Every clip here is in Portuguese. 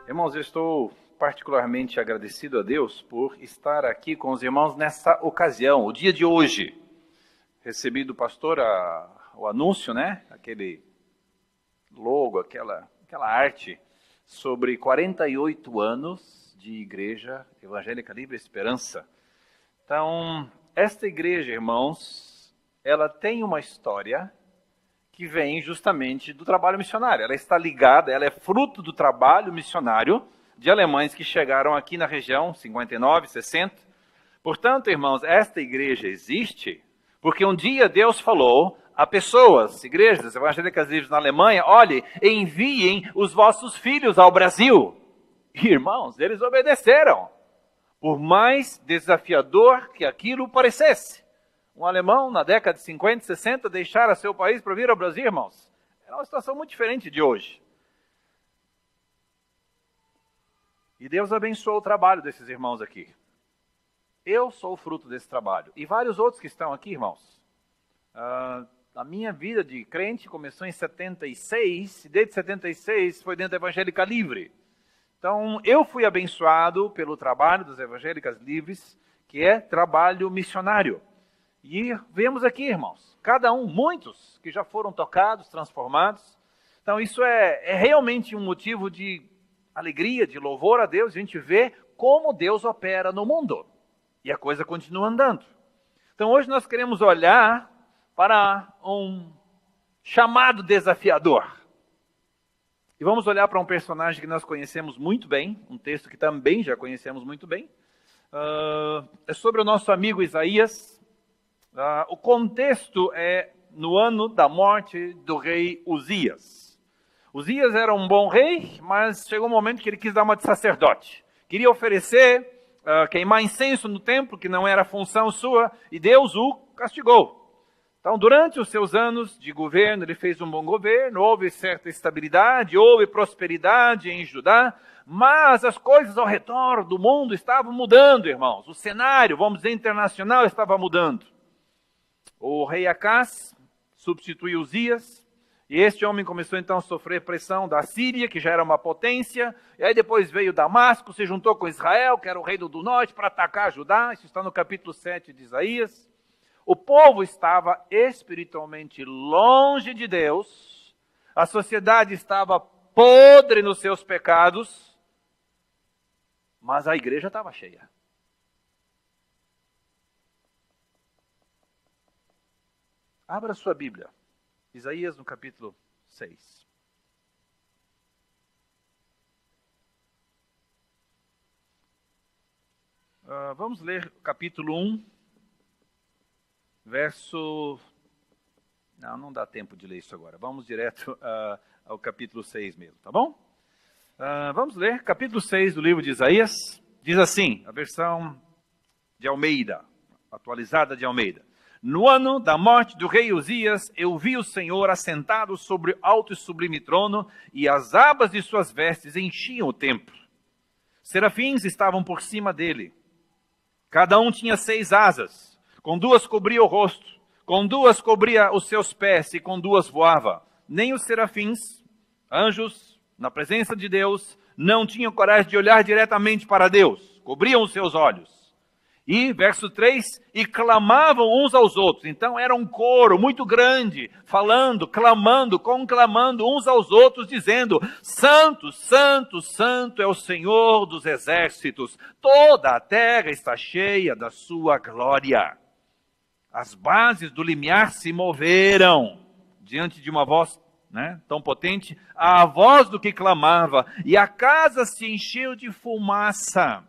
Irmãos, eu estou particularmente agradecido a Deus por estar aqui com os irmãos nessa ocasião, o dia de hoje. Recebi do pastor o anúncio, né? Aquele logo, aquela arte sobre 48 anos de Igreja Evangélica Livre Esperança. Então, esta igreja, irmãos, ela tem uma história que vem justamente do trabalho missionário. Ela está ligada, ela é fruto do trabalho missionário de alemães que chegaram aqui na região, 59, 60. Portanto, irmãos, esta igreja existe porque um dia Deus falou a pessoas, igrejas evangélicas livres na Alemanha, olhe, enviem os vossos filhos ao Brasil. E, irmãos, eles obedeceram, por mais desafiador que aquilo parecesse. Um alemão, na década de 50, 60, deixara seu país para vir ao Brasil, irmãos. Era uma situação muito diferente de hoje. E Deus abençoou o trabalho desses irmãos aqui. Eu sou o fruto desse trabalho. E vários outros que estão aqui, irmãos. A minha vida de crente começou em 76, e desde 76 foi dentro da Evangélica Livre. Então, eu fui abençoado pelo trabalho das Evangélicas Livres, que é trabalho missionário. E vemos aqui, irmãos, cada um, muitos que já foram tocados, transformados. Então isso é realmente um motivo de alegria, de louvor a Deus. A gente vê como Deus opera no mundo. E a coisa continua andando. Então hoje nós queremos olhar para um chamado desafiador. E vamos olhar para um personagem que nós conhecemos muito bem, um texto que também já conhecemos muito bem. É sobre o nosso amigo Isaías. O contexto é no ano da morte do rei Uzias. Uzias era um bom rei, mas chegou um momento que ele quis dar uma de sacerdote. Queria oferecer, queimar incenso no templo, que não era função sua, e Deus o castigou. Então, durante os seus anos de governo, ele fez um bom governo, houve certa estabilidade, houve prosperidade em Judá, mas as coisas ao redor do mundo estavam mudando, irmãos. O cenário, vamos dizer, internacional estava mudando. O rei Acás substituiu Uzias, e este homem começou então a sofrer pressão da Síria, que já era uma potência, e aí depois veio Damasco, se juntou com Israel, que era o reino do norte, para atacar Judá. Isso está no capítulo 7 de Isaías. O povo estava espiritualmente longe de Deus, a sociedade estava podre nos seus pecados, mas a igreja estava cheia. Abra sua Bíblia, Isaías no capítulo 6. Vamos ler o capítulo 1, verso... Não dá tempo de ler isso agora. Vamos direto ao capítulo 6 mesmo, tá bom? Vamos ler capítulo 6 do livro de Isaías. Diz assim, a versão de Almeida, atualizada de Almeida. No ano da morte do rei Uzias, eu vi o Senhor assentado sobre alto e sublime trono, e as abas de suas vestes enchiam o templo. Serafins estavam por cima dele. Cada um tinha 6 asas, com 2 cobria o rosto, com 2 cobria os seus pés, e com 2 voava. Nem os serafins, anjos, na presença de Deus, não tinham coragem de olhar diretamente para Deus, cobriam os seus olhos. E, verso 3, e clamavam uns aos outros. Então era um coro muito grande, falando, clamando, conclamando uns aos outros, dizendo, Santo, Santo, Santo é o Senhor dos exércitos, toda a terra está cheia da sua glória. As bases do limiar se moveram diante de uma voz tão potente, a voz do que clamava, e a casa se encheu de fumaça.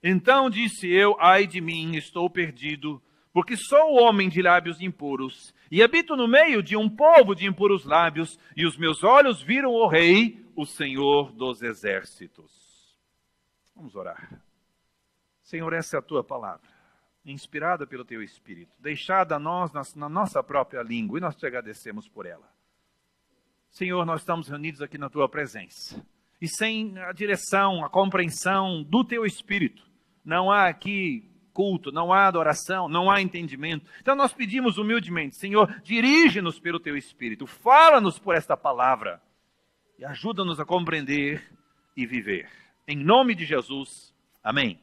Então disse eu, ai de mim, estou perdido, porque sou homem de lábios impuros, e habito no meio de um povo de impuros lábios, e os meus olhos viram o Rei, o Senhor dos exércitos. Vamos orar. Senhor, essa é a tua palavra, inspirada pelo teu Espírito, deixada a nós na nossa própria língua, e nós te agradecemos por ela. Senhor, nós estamos reunidos aqui na tua presença, e sem a direção, a compreensão do teu Espírito, não há aqui culto, não há adoração, não há entendimento. Então nós pedimos humildemente, Senhor, dirige-nos pelo teu Espírito, fala-nos por esta palavra e ajuda-nos a compreender e viver. Em nome de Jesus, amém.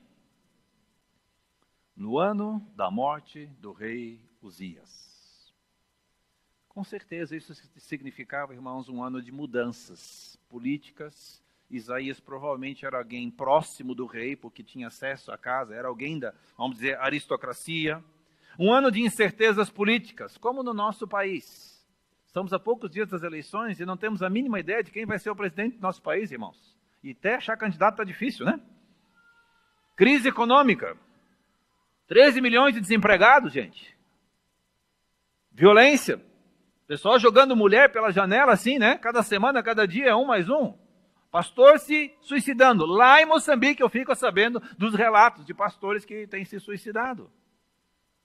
No ano da morte do rei Uzias. Com certeza isso significava, irmãos, um ano de mudanças políticas. Isaías provavelmente era alguém próximo do rei, porque tinha acesso à casa, era alguém da, vamos dizer, aristocracia. Um ano de incertezas políticas, como no nosso país. Estamos a poucos dias das eleições e não temos a mínima ideia de quem vai ser o presidente do nosso país, irmãos. E até achar candidato está difícil, né? Crise econômica. 13 milhões de desempregados, gente. Violência. Pessoal jogando mulher pela janela assim, né? Cada semana, cada dia, um mais um. Pastor se suicidando. Lá em Moçambique eu fico sabendo dos relatos de pastores que têm se suicidado.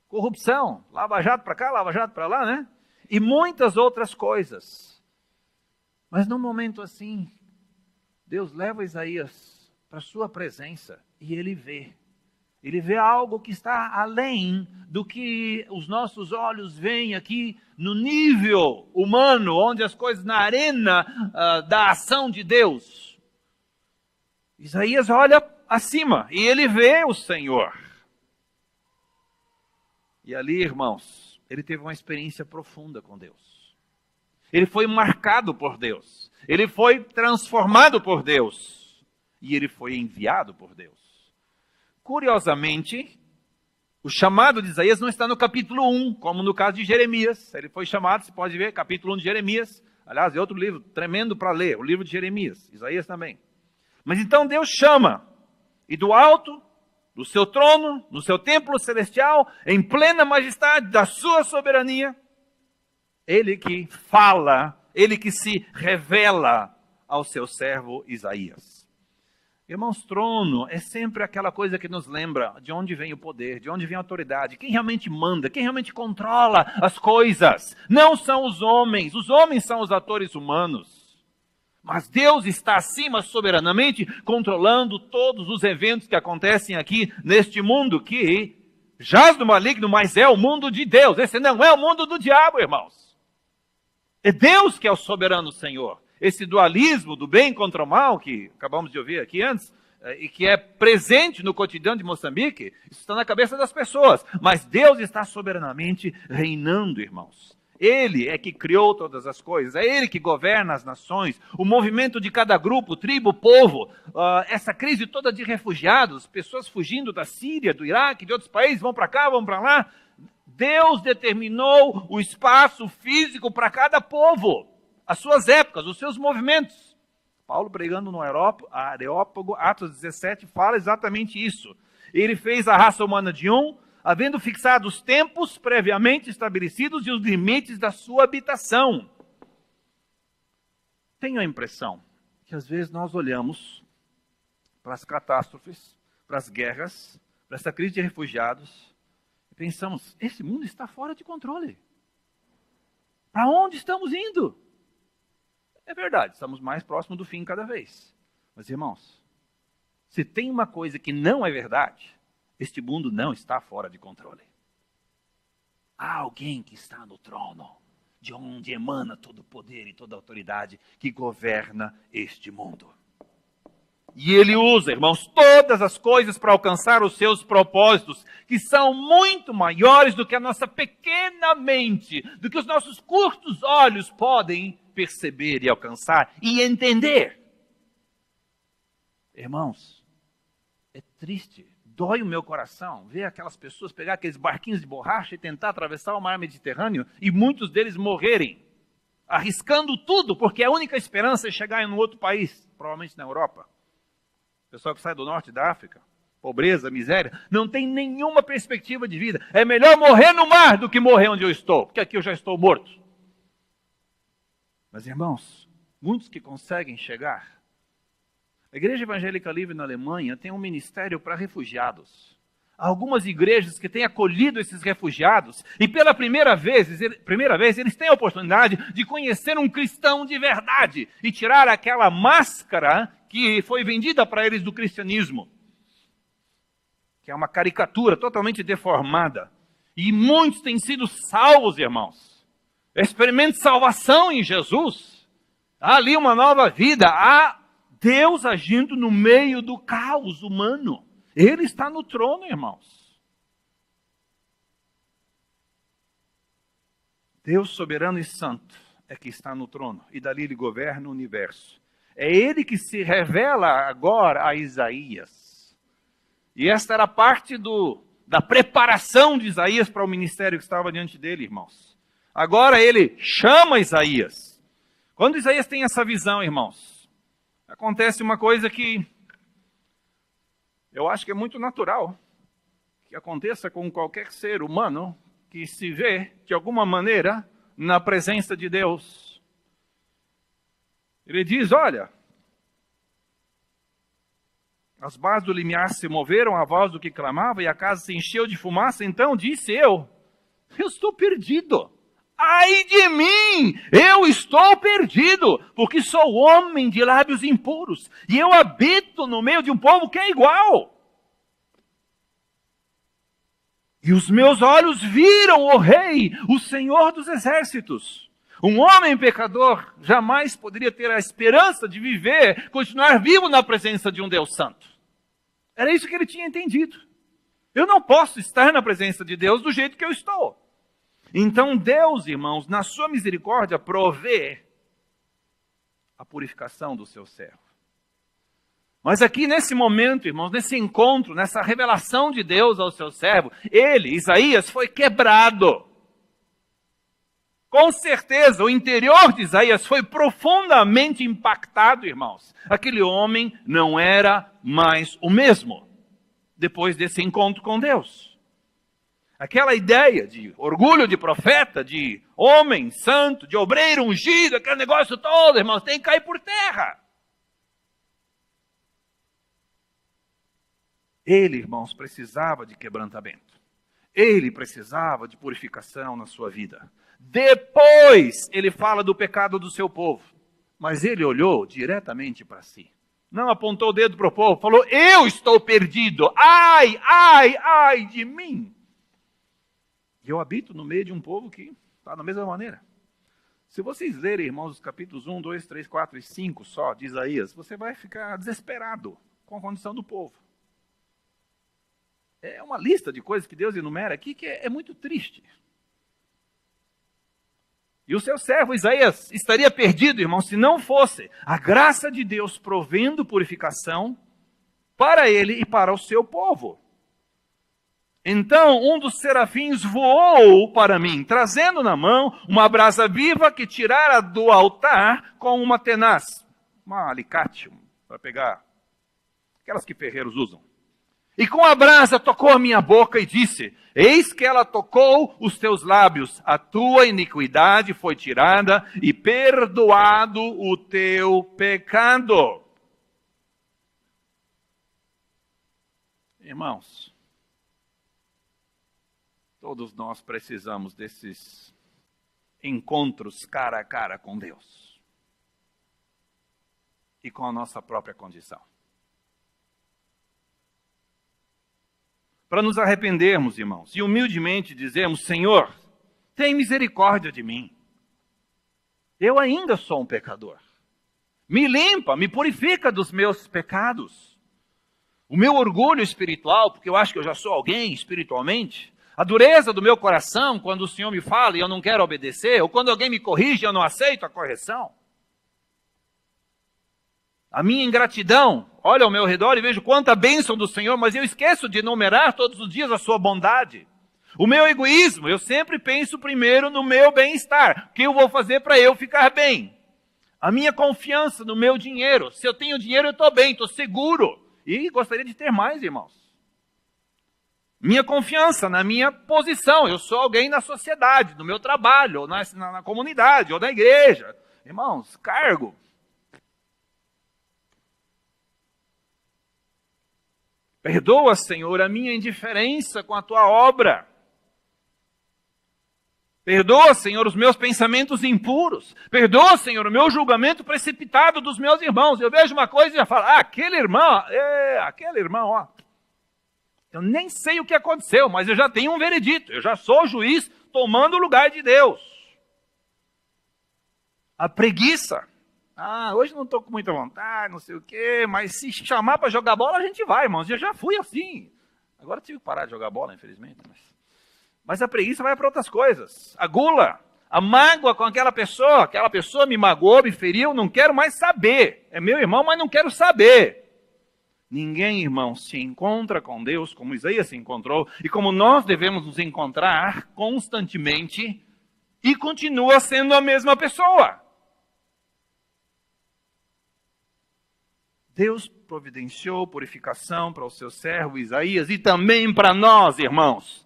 Corrupção. Lava jato para cá, lava jato para lá, né? E muitas outras coisas. Mas num momento assim, Deus leva Isaías para a sua presença e ele vê. Ele vê algo que está além do que os nossos olhos veem aqui no nível humano, onde as coisas na arena da ação de Deus. Isaías olha acima e ele vê o Senhor. E ali, irmãos, ele teve uma experiência profunda com Deus. Ele foi marcado por Deus. Ele foi transformado por Deus. E ele foi enviado por Deus. Curiosamente, o chamado de Isaías não está no capítulo 1, como no caso de Jeremias. Ele foi chamado, você pode ver, capítulo 1 de Jeremias. Aliás, é outro livro tremendo para ler, o livro de Jeremias. Isaías também. Mas então Deus chama, e do alto, do seu trono, no seu templo celestial, em plena majestade da sua soberania, ele que fala, ele que se revela ao seu servo Isaías. Irmãos, trono é sempre aquela coisa que nos lembra de onde vem o poder, de onde vem a autoridade, quem realmente manda, quem realmente controla as coisas. Não são os homens são os atores humanos. Mas Deus está acima soberanamente, controlando todos os eventos que acontecem aqui neste mundo, que jaz do maligno, mas é o mundo de Deus. Esse não é o mundo do diabo, irmãos. É Deus que é o soberano Senhor. Esse dualismo do bem contra o mal, que acabamos de ouvir aqui antes, e que é presente no cotidiano de Moçambique, isso está na cabeça das pessoas. Mas Deus está soberanamente reinando, irmãos. Ele é que criou todas as coisas, é Ele que governa as nações, o movimento de cada grupo, tribo, povo, essa crise toda de refugiados, pessoas fugindo da Síria, do Iraque, de outros países, vão para cá, vão para lá. Deus determinou o espaço físico para cada povo. As suas épocas, os seus movimentos. Paulo pregando no Areópago, Atos 17, fala exatamente isso. Ele fez a raça humana de um, havendo fixado os tempos previamente estabelecidos e os limites da sua habitação. Tenho a impressão que às vezes nós olhamos para as catástrofes, para as guerras, para essa crise de refugiados, e pensamos, esse mundo está fora de controle. Para onde estamos indo? É verdade, estamos mais próximos do fim cada vez. Mas, irmãos, se tem uma coisa que não é verdade, este mundo não está fora de controle. Há alguém que está no trono, de onde emana todo o poder e toda a autoridade que governa este mundo. E ele usa, irmãos, todas as coisas para alcançar os seus propósitos, que são muito maiores do que a nossa pequena mente, do que os nossos curtos olhos podem perceber e alcançar e entender. Irmãos, é triste, dói o meu coração ver aquelas pessoas pegar aqueles barquinhos de borracha e tentar atravessar o mar Mediterrâneo e muitos deles morrerem, arriscando tudo, porque a única esperança é chegar em um outro país, provavelmente na Europa. O pessoal que sai do norte da África, pobreza, miséria, não tem nenhuma perspectiva de vida. É melhor morrer no mar do que morrer onde eu estou, porque aqui eu já estou morto. Mas, irmãos, muitos que conseguem chegar. A Igreja Evangélica Livre na Alemanha tem um ministério para refugiados. Há algumas igrejas que têm acolhido esses refugiados e pela primeira vez eles têm a oportunidade de conhecer um cristão de verdade e tirar aquela máscara que foi vendida para eles do cristianismo, que é uma caricatura totalmente deformada. E muitos têm sido salvos, irmãos. Experimente salvação em Jesus. Há ali uma nova vida. Há Deus agindo no meio do caos humano. Ele está no trono, irmãos. Deus soberano e santo é que está no trono, e dali ele governa o universo. É ele que se revela agora a Isaías. E esta era parte da preparação de Isaías para o ministério que estava diante dele, irmãos. Agora ele chama Isaías. Quando Isaías tem essa visão, irmãos, acontece uma coisa que eu acho que é muito natural que aconteça com qualquer ser humano que se vê, de alguma maneira, na presença de Deus. Ele diz, olha, as bases do limiar se moveram à voz do que clamava e a casa se encheu de fumaça. Então disse eu estou perdido. Ai de mim, eu estou perdido, porque sou homem de lábios impuros, e eu habito no meio de um povo que é igual. E os meus olhos viram o Rei, o Senhor dos Exércitos. Um homem pecador jamais poderia ter a esperança de viver, continuar vivo na presença de um Deus santo. Era isso que ele tinha entendido. Eu não posso estar na presença de Deus do jeito que eu estou. Então Deus, irmãos, na sua misericórdia, provê a purificação do seu servo. Mas aqui nesse momento, irmãos, nesse encontro, nessa revelação de Deus ao seu servo, ele, Isaías, foi quebrado. Com certeza, o interior de Isaías foi profundamente impactado, irmãos. Aquele homem não era mais o mesmo depois desse encontro com Deus. Aquela ideia de orgulho de profeta, de homem santo, de obreiro ungido, aquele negócio todo, irmãos, tem que cair por terra. Ele, irmãos, precisava de quebrantamento. Ele precisava de purificação na sua vida. Depois, ele fala do pecado do seu povo. Mas ele olhou diretamente para si. Não apontou o dedo para o povo, falou, eu estou perdido. Ai, ai, ai de mim. E eu habito no meio de um povo que está da mesma maneira. Se vocês lerem, irmãos, os capítulos 1, 2, 3, 4 e 5 só de Isaías, você vai ficar desesperado com a condição do povo. É uma lista de coisas que Deus enumera aqui que é muito triste. E o seu servo Isaías estaria perdido, irmão, se não fosse a graça de Deus provendo purificação para ele e para o seu povo. Então, um dos serafins voou para mim, trazendo na mão uma brasa viva que tirara do altar com uma tenaz, uma alicate, para pegar, aquelas que ferreiros usam. E com a brasa tocou a minha boca e disse, eis que ela tocou os teus lábios, a tua iniquidade foi tirada e perdoado o teu pecado. Irmãos, todos nós precisamos desses encontros cara a cara com Deus e com a nossa própria condição. Para nos arrependermos, irmãos, e humildemente dizermos, Senhor, tem misericórdia de mim. Eu ainda sou um pecador. Me limpa, me purifica dos meus pecados. O meu orgulho espiritual, porque eu acho que eu já sou alguém espiritualmente, a dureza do meu coração quando o Senhor me fala e eu não quero obedecer, ou quando alguém me corrige e eu não aceito a correção. A minha ingratidão, olho ao meu redor e vejo quanta bênção do Senhor, mas eu esqueço de enumerar todos os dias a sua bondade. O meu egoísmo, eu sempre penso primeiro no meu bem-estar. O que eu vou fazer para eu ficar bem? A minha confiança no meu dinheiro. Se eu tenho dinheiro, eu estou bem, estou seguro. E gostaria de ter mais, irmãos. Minha confiança na minha posição. Eu sou alguém na sociedade, no meu trabalho, ou na comunidade, ou na igreja. Irmãos, cargo. Perdoa, Senhor, a minha indiferença com a tua obra. Perdoa, Senhor, os meus pensamentos impuros. Perdoa, Senhor, o meu julgamento precipitado dos meus irmãos. Eu vejo uma coisa e já falo, aquele irmão, ó. Eu nem sei o que aconteceu, mas eu já tenho um veredito. Eu já sou juiz tomando o lugar de Deus. A preguiça. Ah, hoje não estou com muita vontade, não sei o quê, mas se chamar para jogar bola, a gente vai, irmãos. Eu já fui assim. Agora tive que parar de jogar bola, infelizmente. Mas a preguiça vai para outras coisas. A gula, a mágoa com aquela pessoa me magoou, me feriu, não quero mais saber. É meu irmão, mas não quero saber. Ninguém, irmão, se encontra com Deus como Isaías se encontrou e como nós devemos nos encontrar constantemente e continua sendo a mesma pessoa. Deus providenciou purificação para o seu servo Isaías e também para nós, irmãos.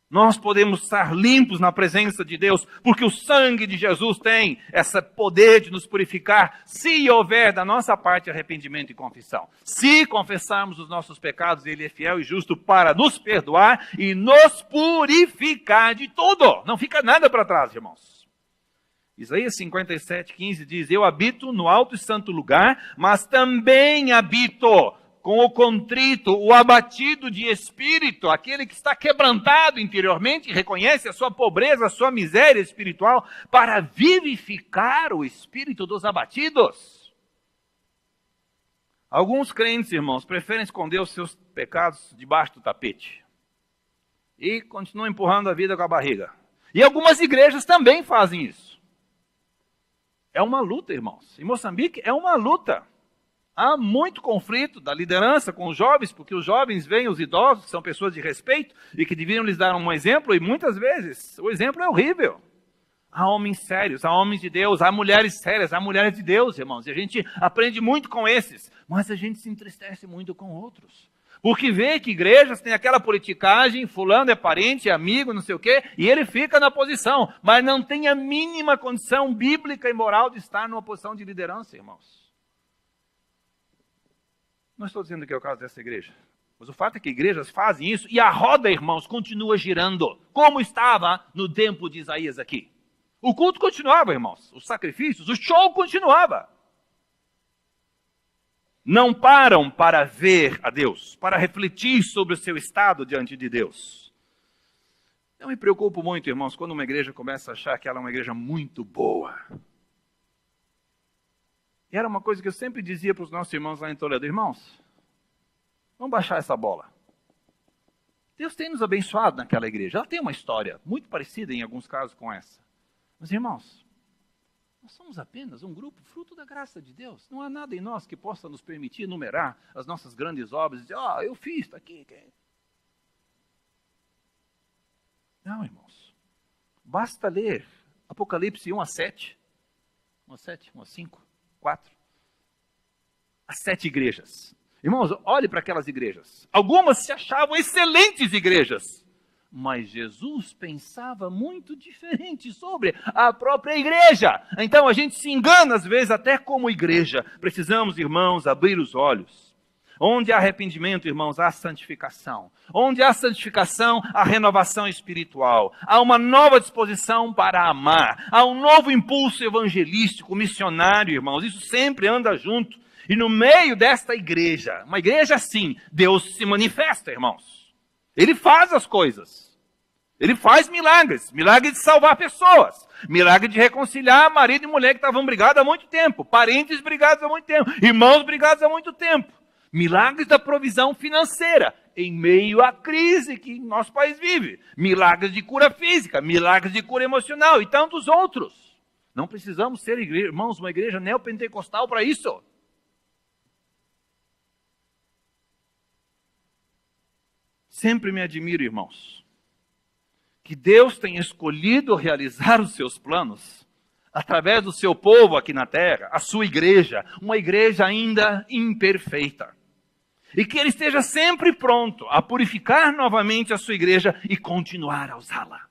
Nós podemos estar limpos na presença de Deus, porque o sangue de Jesus tem esse poder de nos purificar, se houver da nossa parte arrependimento e confissão. Se confessarmos os nossos pecados, Ele é fiel e justo para nos perdoar e nos purificar de tudo. Não fica nada para trás, irmãos. Isaías 57:15 diz, eu habito no alto e santo lugar, mas também habito com o contrito, o abatido de espírito, aquele que está quebrantado interiormente, reconhece a sua pobreza, a sua miséria espiritual, para vivificar o espírito dos abatidos. Alguns crentes, irmãos, preferem esconder os seus pecados debaixo do tapete e continuam empurrando a vida com a barriga. E algumas igrejas também fazem isso. É uma luta, irmãos. Em Moçambique é uma luta. Há muito conflito da liderança com os jovens, porque os jovens veem os idosos, que são pessoas de respeito, e que deviam lhes dar um exemplo, e muitas vezes o exemplo é horrível. Há homens sérios, há homens de Deus, há mulheres sérias, há mulheres de Deus, irmãos, e a gente aprende muito com esses, mas a gente se entristece muito com outros. Porque vê que igrejas têm aquela politicagem, fulano é parente, é amigo, não sei o quê, e ele fica na posição, mas não tem a mínima condição bíblica e moral de estar numa posição de liderança, irmãos. Não estou dizendo que é o caso dessa igreja, mas o fato é que igrejas fazem isso e a roda, irmãos, continua girando, como estava no tempo de Isaías aqui. O culto continuava, irmãos, os sacrifícios, o show continuava. Não param para ver a Deus, para refletir sobre o seu estado diante de Deus. Eu me preocupo muito, irmãos, quando uma igreja começa a achar que ela é uma igreja muito boa. E era uma coisa que eu sempre dizia para os nossos irmãos lá em Toledo, irmãos, vamos baixar essa bola. Deus tem nos abençoado naquela igreja, ela tem uma história muito parecida em alguns casos com essa. Mas, irmãos, nós somos apenas um grupo fruto da graça de Deus. Não há nada em nós que possa nos permitir enumerar as nossas grandes obras e dizer, eu fiz, está aqui. Não, irmãos. Basta ler Apocalipse 1-7. 1-7, 1-5, 4. As 7 igrejas. Irmãos, olhe para aquelas igrejas. Algumas se achavam excelentes igrejas. Mas Jesus pensava muito diferente sobre a própria igreja. Então a gente se engana às vezes até como igreja. Precisamos, irmãos, abrir os olhos. Onde há arrependimento, irmãos, há santificação. Onde há santificação, há renovação espiritual. Há uma nova disposição para amar. Há um novo impulso evangelístico, missionário, irmãos. Isso sempre anda junto. E no meio desta igreja, uma igreja assim, Deus se manifesta, irmãos. Ele faz as coisas. Ele faz milagres. Milagre de salvar pessoas. Milagre de reconciliar marido e mulher que estavam brigados há muito tempo. Parentes brigados há muito tempo. Irmãos brigados há muito tempo. Milagres da provisão financeira. Em meio à crise que nosso país vive. Milagres de cura física. Milagres de cura emocional. E tantos outros. Não precisamos ser, irmãos, uma igreja neopentecostal para isso. Sempre me admiro, irmãos, que Deus tenha escolhido realizar os seus planos através do seu povo aqui na terra, a sua igreja, uma igreja ainda imperfeita. E que Ele esteja sempre pronto a purificar novamente a sua igreja e continuar a usá-la.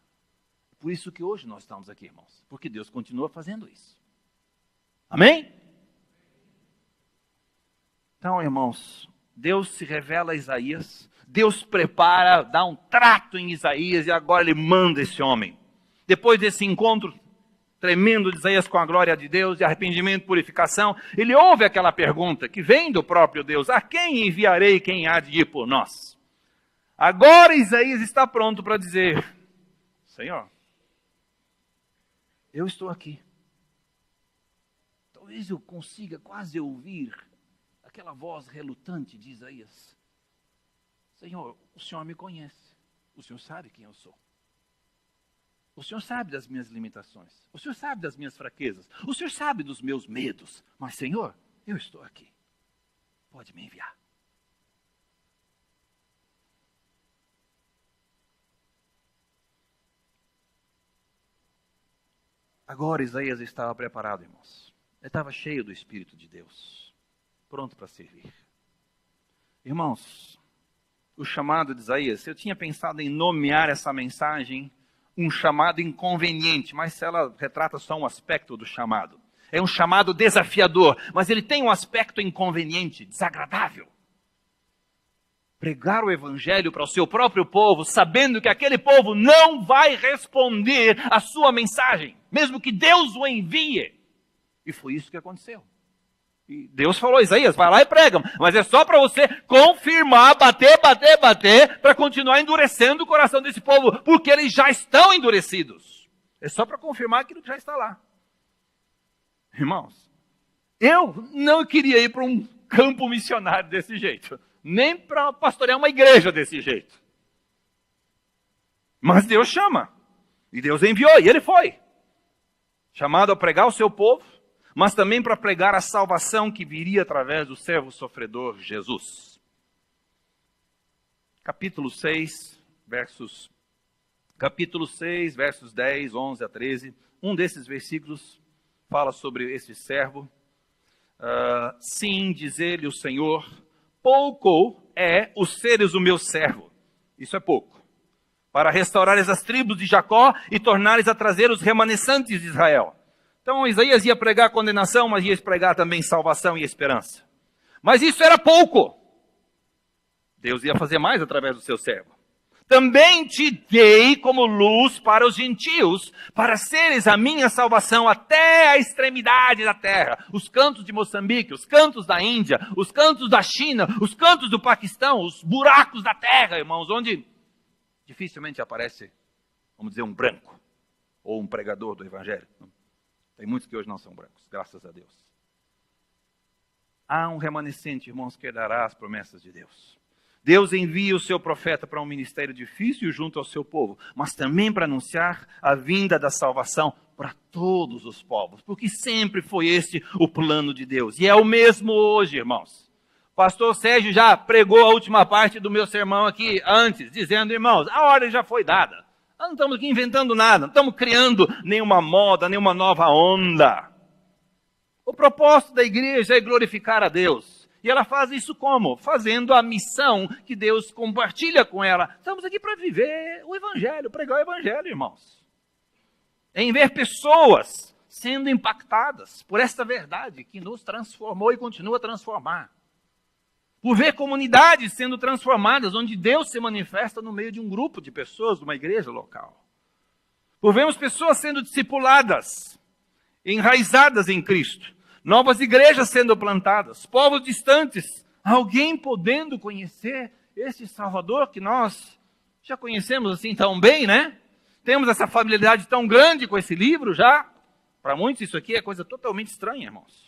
Por isso que hoje nós estamos aqui, irmãos, porque Deus continua fazendo isso. Amém? Então, irmãos, Deus se revela a Isaías. Deus prepara, dá um trato em Isaías e agora Ele manda esse homem. Depois desse encontro tremendo de Isaías com a glória de Deus, de arrependimento e purificação, ele ouve aquela pergunta que vem do próprio Deus: a quem enviarei, quem há de ir por nós? Agora Isaías está pronto para dizer: Senhor, eu estou aqui. Estou talvez eu consiga quase ouvir aquela voz relutante de Isaías. Senhor, o Senhor me conhece. O Senhor sabe quem eu sou. O Senhor sabe das minhas limitações. O Senhor sabe das minhas fraquezas. O Senhor sabe dos meus medos. Mas, Senhor, eu estou aqui. Pode me enviar. Agora Isaías estava preparado, irmãos. Ele estava cheio do Espírito de Deus, pronto para servir. Irmãos, o chamado de Isaías, eu tinha pensado em nomear essa mensagem um chamado inconveniente, mas ela retrata só um aspecto do chamado. É um chamado desafiador, mas ele tem um aspecto inconveniente, desagradável. Pregar o evangelho para o seu próprio povo, sabendo que aquele povo não vai responder à sua mensagem, mesmo que Deus o envie. E foi isso que aconteceu. E Deus falou, Isaías, vai lá e prega, mas é só para você confirmar, bater, para continuar endurecendo o coração desse povo, porque eles já estão endurecidos. É só para confirmar aquilo que já está lá. Irmãos, eu não queria ir para um campo missionário desse jeito, nem para pastorear uma igreja desse jeito. Mas Deus chama, e Deus enviou, e ele foi. Chamado a pregar ao seu povo, mas também para pregar a salvação que viria através do servo sofredor Jesus. Capítulo 6, versos 10, 11 a 13. Um desses versículos fala sobre esse servo. Sim, diz ele, o Senhor, pouco é os seres o meu servo. Isso é pouco. Para restaurares as tribos de Jacó e tornares a trazer os remanescentes de Israel. Então Isaías ia pregar condenação, mas ia pregar também salvação e esperança. Mas isso era pouco. Deus ia fazer mais através do seu servo. Também te dei como luz para os gentios, para seres a minha salvação até a extremidade da terra. Os cantos de Moçambique, os cantos da Índia, os cantos da China, os cantos do Paquistão, os buracos da terra, irmãos, onde dificilmente aparece, vamos dizer, um branco ou um pregador do evangelho. Tem muitos que hoje não são brancos, graças a Deus. Há um remanescente, irmãos, que herdará as promessas de Deus. Deus envia o seu profeta para um ministério difícil junto ao seu povo, mas também para anunciar a vinda da salvação para todos os povos, porque sempre foi este o plano de Deus. E é o mesmo hoje, irmãos. O pastor Sérgio já pregou a última parte do meu sermão aqui antes, dizendo, irmãos, a ordem já foi dada. Nós não estamos aqui inventando nada, não estamos criando nenhuma moda, nenhuma nova onda. O propósito da igreja é glorificar a Deus. E ela faz isso como? Fazendo a missão que Deus compartilha com ela. Estamos aqui para viver o evangelho, pregar o evangelho, irmãos. Em ver pessoas sendo impactadas por esta verdade que nos transformou e continua a transformar. Por ver comunidades sendo transformadas, onde Deus se manifesta no meio de um grupo de pessoas, de uma igreja local. Por vermos pessoas sendo discipuladas, enraizadas em Cristo. Novas igrejas sendo plantadas, povos distantes, alguém podendo conhecer esse Salvador que nós já conhecemos assim tão bem, né? Temos essa familiaridade tão grande com esse livro já. Para muitos isso aqui é coisa totalmente estranha, irmãos.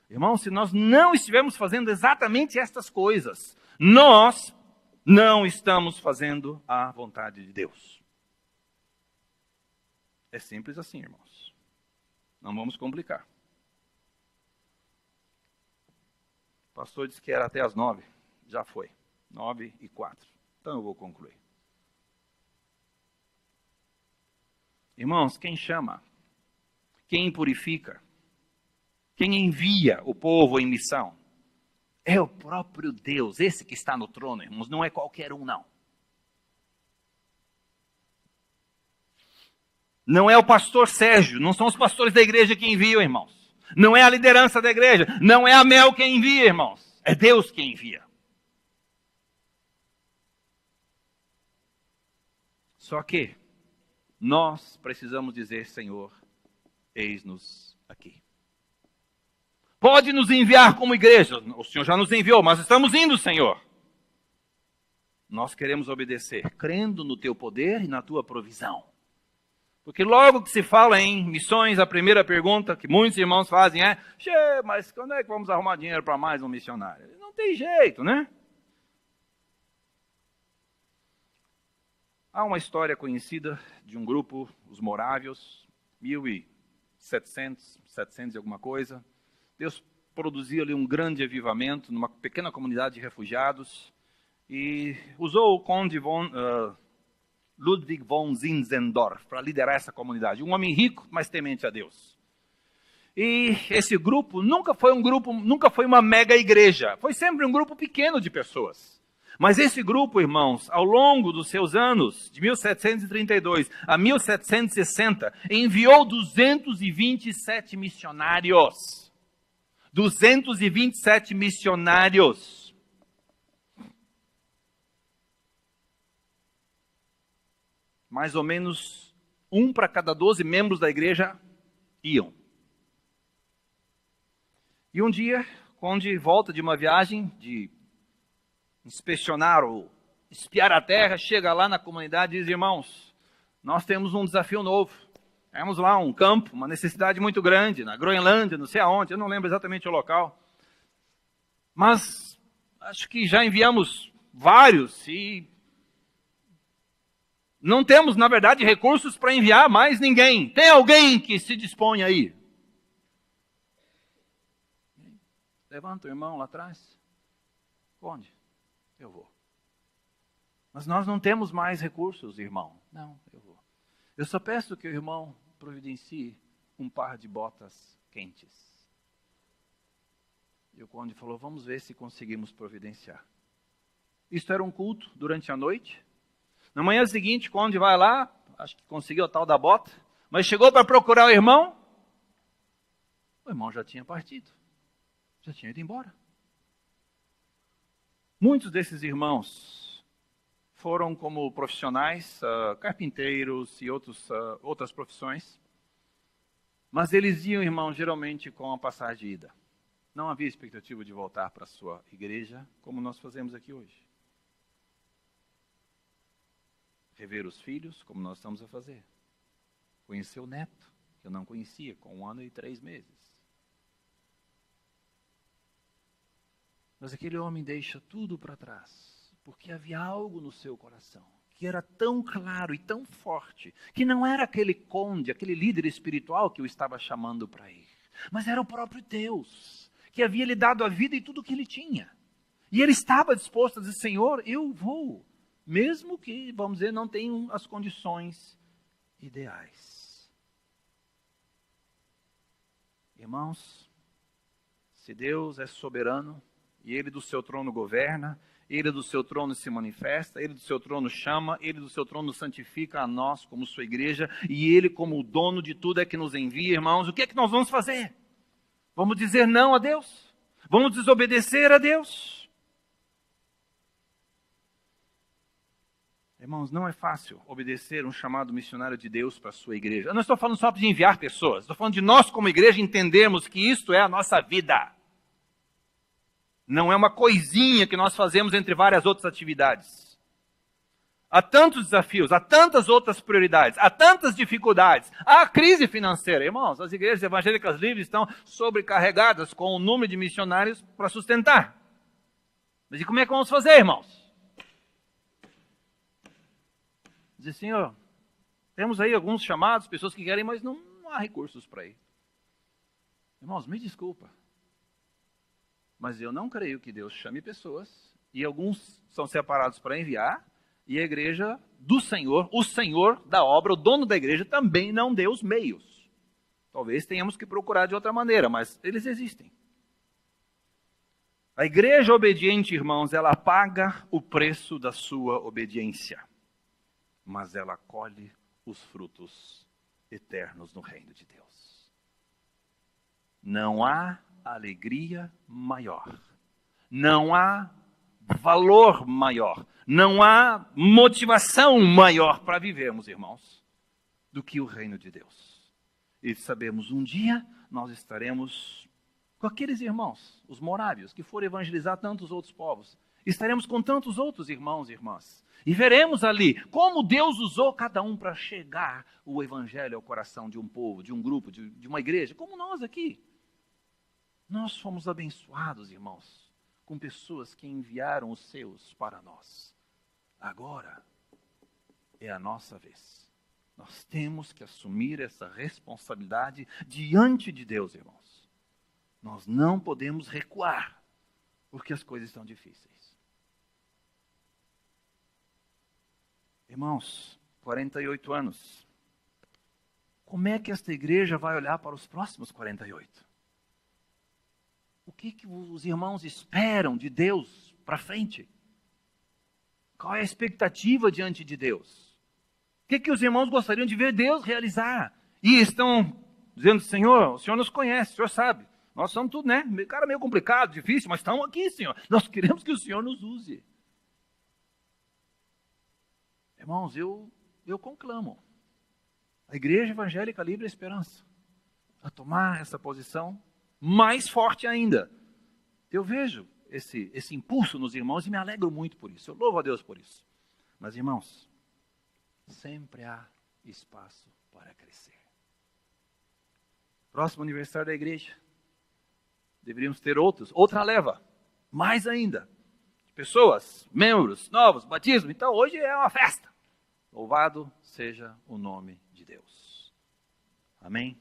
Irmãos, se nós não estivermos fazendo exatamente estas coisas, nós não estamos fazendo a vontade de Deus. É simples assim, irmãos. Não vamos complicar. O pastor disse que era até as 9. Já foi. 9:04. Então eu vou concluir. Irmãos, quem chama, quem purifica, quem envia o povo em missão, é o próprio Deus, esse que está no trono, irmãos, não é qualquer um, não. Não é o pastor Sérgio, não são os pastores da igreja que enviam, irmãos. Não é a liderança da igreja, não é a Mel que envia, irmãos. É Deus que envia. Só que nós precisamos dizer, Senhor, eis-nos aqui. Pode nos enviar como igreja, o Senhor já nos enviou, mas estamos indo, Senhor. Nós queremos obedecer, crendo no teu poder e na tua provisão. Porque logo que se fala em missões, a primeira pergunta que muitos irmãos fazem é: mas quando é que vamos arrumar dinheiro para mais um missionário? Não tem jeito, né? Há uma história conhecida de um grupo, os morávios, 1700, 700 e alguma coisa. Deus produziu ali um grande avivamento numa pequena comunidade de refugiados e usou o conde Ludwig von Zinzendorf para liderar essa comunidade. Um homem rico, mas temente a Deus. E esse grupo nunca foi uma mega igreja. Foi sempre um grupo pequeno de pessoas. Mas esse grupo, irmãos, ao longo dos seus anos, de 1732 a 1760, enviou 227 missionários. 227 missionários. Mais ou menos 1 para cada 12 membros da igreja iam. E um dia, quando volta de uma viagem de inspecionar ou espiar a terra, chega lá na comunidade e diz: irmãos, nós temos um desafio novo. Temos lá um campo, uma necessidade muito grande, na Groenlândia, não sei aonde, eu não lembro exatamente o local. Mas acho que já enviamos vários e não temos, na verdade, recursos para enviar mais ninguém. Tem alguém que se dispõe aí? Levanta o irmão lá atrás. Onde? Eu vou. Mas nós não temos mais recursos, irmão. Não, eu vou. Eu só peço que o irmão providencie um par de botas quentes. E o conde falou: vamos ver se conseguimos providenciar. Isto era um culto durante a noite. Na manhã seguinte, o conde vai lá, acho que conseguiu a tal da bota, mas chegou para procurar o irmão já tinha partido. Já tinha ido embora. Muitos desses irmãos foram como profissionais, carpinteiros e outras profissões, mas eles iam, irmão, geralmente com a passagem de ida. Não havia expectativa de voltar para a sua igreja, como nós fazemos aqui hoje. Rever os filhos, como nós estamos a fazer. Conhecer o neto, que eu não conhecia, com 1 ano e 3 meses. Mas aquele homem deixa tudo para trás, porque havia algo no seu coração, que era tão claro e tão forte, que não era aquele conde, aquele líder espiritual que o estava chamando para ir, mas era o próprio Deus, que havia lhe dado a vida e tudo o que ele tinha. E ele estava disposto a dizer: Senhor, eu vou, mesmo que, vamos dizer, não tenham as condições ideais. Irmãos, se Deus é soberano, e Ele do seu trono governa, Ele do seu trono se manifesta, Ele do seu trono chama, Ele do seu trono santifica a nós como sua igreja, e Ele como o dono de tudo é que nos envia, irmãos. O que é que nós vamos fazer? Vamos dizer não a Deus? Vamos desobedecer a Deus? Irmãos, não é fácil obedecer um chamado missionário de Deus para a sua igreja. Eu não estou falando só de enviar pessoas, estou falando de nós como igreja entendermos que isto é a nossa vida. Não é uma coisinha que nós fazemos entre várias outras atividades. Há tantos desafios, há tantas outras prioridades, há tantas dificuldades, há a crise financeira. Irmãos, as igrejas evangélicas livres estão sobrecarregadas com o número de missionários para sustentar. Mas e como é que vamos fazer, irmãos? Diz: Senhor, temos aí alguns chamados, pessoas que querem, mas não há recursos para ir. Irmãos, me desculpa, mas eu não creio que Deus chame pessoas, e alguns são separados para enviar, e a igreja do Senhor, o Senhor da obra, o dono da igreja, também não deu os meios. Talvez tenhamos que procurar de outra maneira, mas eles existem. A igreja obediente, irmãos, ela paga o preço da sua obediência, mas ela colhe os frutos eternos no reino de Deus. Não há alegria maior, não há valor maior, não há motivação maior para vivermos, irmãos, do que o reino de Deus. E sabemos, um dia nós estaremos com aqueles irmãos, os morávios, que foram evangelizar tantos outros povos, Estaremos com tantos outros irmãos e irmãs. E veremos ali como Deus usou cada um para chegar o evangelho ao coração de um povo, de um grupo, de uma igreja, como nós aqui. Nós fomos abençoados, irmãos, com pessoas que enviaram os seus para nós. Agora é a nossa vez. Nós temos que assumir essa responsabilidade diante de Deus, irmãos. Nós não podemos recuar, porque as coisas estão difíceis. Irmãos, 48 anos. Como é que esta igreja vai olhar para os próximos 48? O que os irmãos esperam de Deus para frente? Qual é a expectativa diante de Deus? O que os irmãos gostariam de ver Deus realizar? E estão dizendo, Senhor, o Senhor nos conhece, o Senhor sabe. Nós somos tudo, né? Cara meio complicado, difícil, mas estamos aqui, Senhor. Nós queremos que o Senhor nos use. Irmãos, eu conclamo a Igreja Evangélica Livre Esperança a tomar essa posição mais forte ainda. Eu vejo esse impulso nos irmãos e me alegro muito por isso. Eu louvo a Deus por isso. Mas, irmãos, sempre há espaço para crescer. Próximo aniversário da igreja, deveríamos ter outra leva, mais ainda, de pessoas, membros novos, batismo. Então, hoje é uma festa. Louvado seja o nome de Deus. Amém?